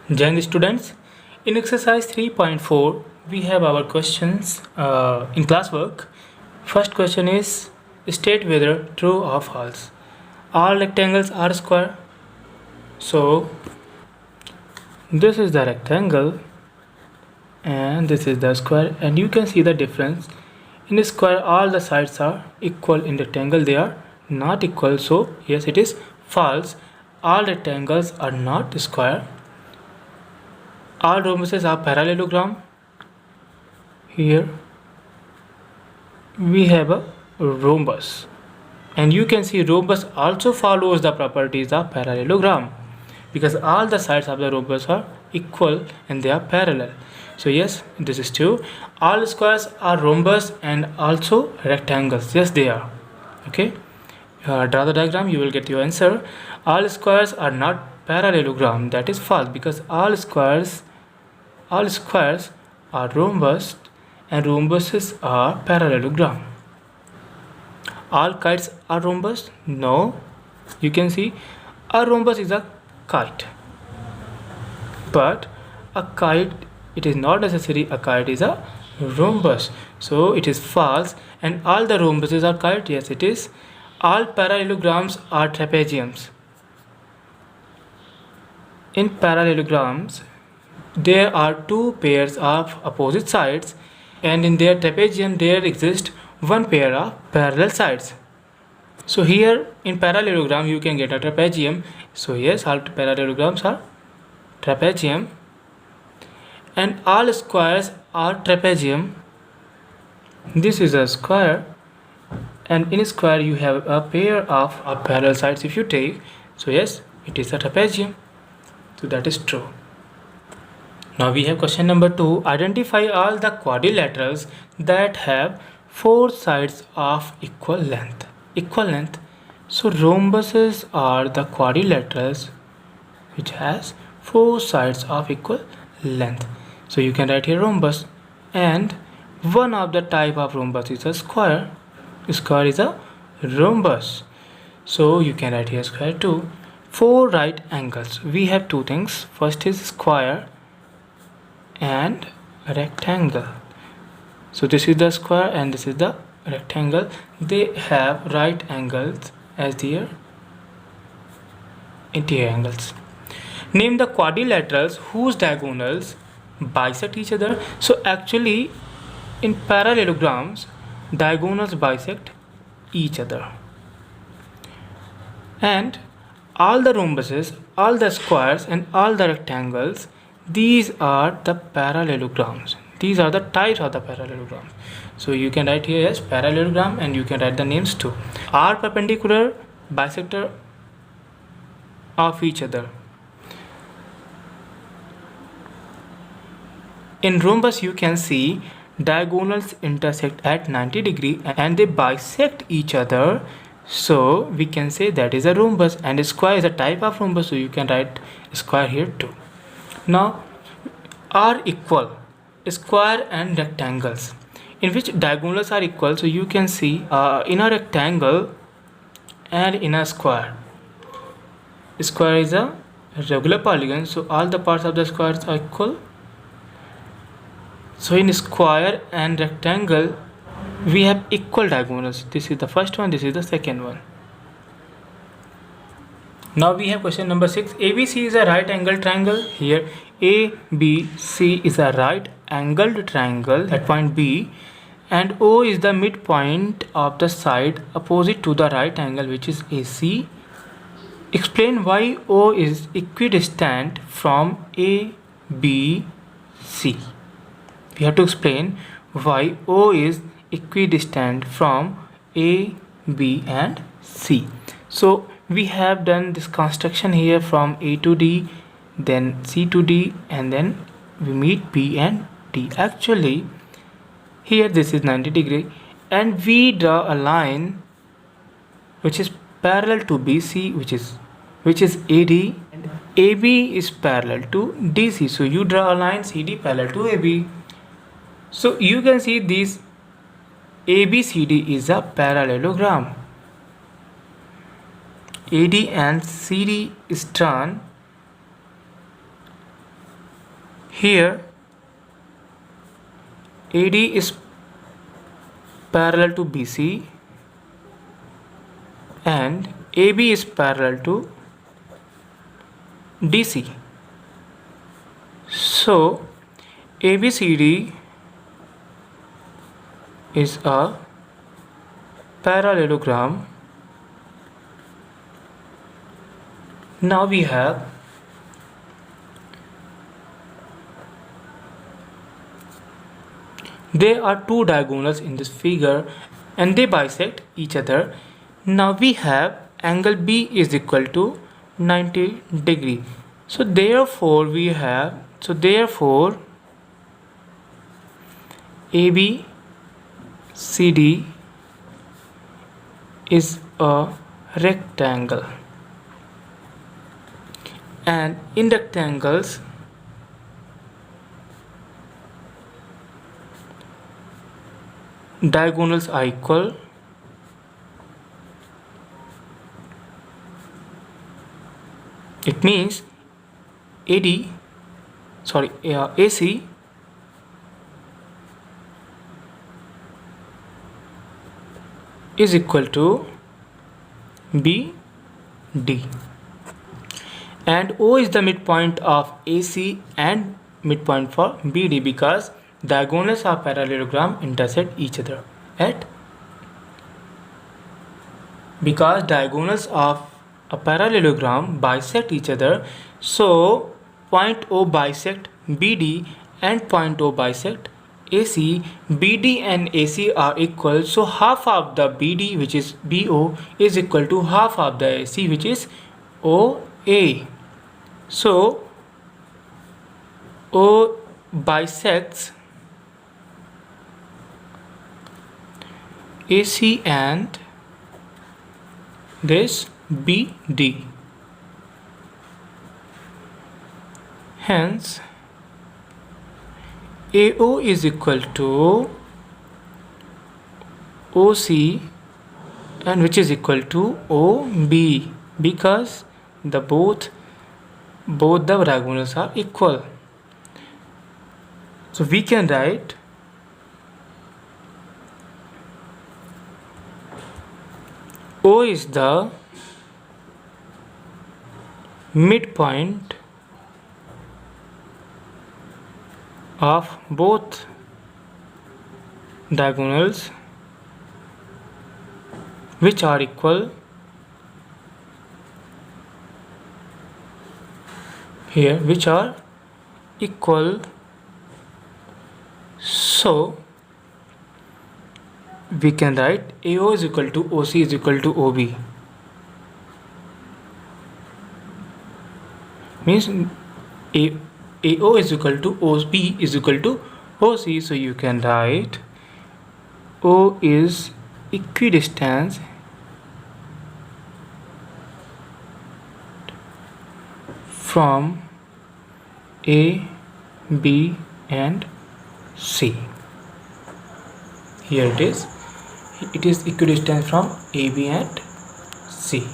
Young students, in exercise 3.4, we have our questions in classwork. First question is state whether true or false. All rectangles are square. So, this is the rectangle and this is the square, and you can see the difference. In a square, all the sides are equal. In rectangle, they are not equal. So, yes, it is false. All rectangles are not square. All rhombuses are parallelogram. Here we have a rhombus, and you can see rhombus also follows the properties of parallelogram because all the sides of the rhombus are equal and they are parallel. So yes, this is true. All squares are rhombus and also rectangles. Yes, they are. Okay, draw the diagram, you will get your answer. All squares are not parallelogram. That is false because all squares are rhombus and rhombuses are parallelogram. All kites are rhombus? No. You can see a rhombus is a kite, but a kite, it is not necessary a kite is a rhombus. So it is false. And all the rhombuses are kite? Yes, it is. All parallelograms are trapeziums. In parallelograms, there are two pairs of opposite sides, and in their trapezium there exists one pair of parallel sides. So here in parallelogram you can get a trapezium. So yes, all parallelograms are trapezium, and all squares are trapezium. This is a square, and in a square you have a pair of parallel sides if you take. So yes, it is a trapezium. So that is true. Now we have question number 2. Identify all the quadrilaterals that have four sides of equal length. Equal length. So rhombuses are the quadrilaterals which has four sides of equal length. So you can write here rhombus, and one of the type of rhombus is a square. Square is a rhombus. So you can write here square too. Four right angles. We have two things. First is square and rectangle. So this is the square and this is the rectangle. They have right angles as their interior angles. Name the quadrilaterals whose diagonals bisect each other. So actually in parallelograms, diagonals bisect each other, and all the rhombuses, all the squares and all the rectangles, these are the parallelograms. These are the types of the parallelograms. So you can write here as parallelogram, and you can write the names too. Are perpendicular bisector of each other. In rhombus you can see diagonals intersect at 90 degree and they bisect each other. So we can say that is a rhombus, and a square is a type of rhombus. So you can write square here too. Now are equal square and rectangles in which diagonals are equal. So you can see in a rectangle and in a square. Square is a regular polygon, so all the parts of the squares are equal. So in square and rectangle we have equal diagonals. This is the first one, this is the second one. Now we have question number 6. ABC is a right angled triangle. Here ABC is a right angled triangle at point B, and O is the midpoint of the side opposite to the right angle, which is AC. Explain why O is equidistant from ABC. We have to explain why O is equidistant from A, B and C. So we have done this construction here from A to D, then C to D, and then we meet B and D. Actually here this is 90 degree, and we draw a line which is parallel to BC, which is AD, and AB is parallel to DC. So you draw a line CD parallel to AB. So you can see this ABCD is a parallelogram. AD and CD is drawn Here AD is parallel to BC and AB is parallel to DC. So ABCD is a parallelogram. Now we have there are two diagonals in this figure and they bisect each other. Now we have angle B is equal to 90 degree. So therefore AB CD is a rectangle, and in rectangles diagonals are equal. It means AC is equal to BD, and O is the midpoint of AC and midpoint for BD because diagonals of parallelogram intersect each other because diagonals of a parallelogram bisect each other. So point O bisect BD and point O bisect AC. BD and AC are equal, so half of the BD, which is BO, is equal to half of the AC, which is OA. So O bisects AC and this BD. Hence AO is equal to OC, and which is equal to OB because the both the diagonals are equal. So we can write O is the midpoint of both diagonals which are equal. Here which are equal, so we can write AO is equal to OC is equal to OB. Means AO is equal to OB is equal to OC, so you can write O is equidistant from A, B and C. Here it is equidistant from A, B and C.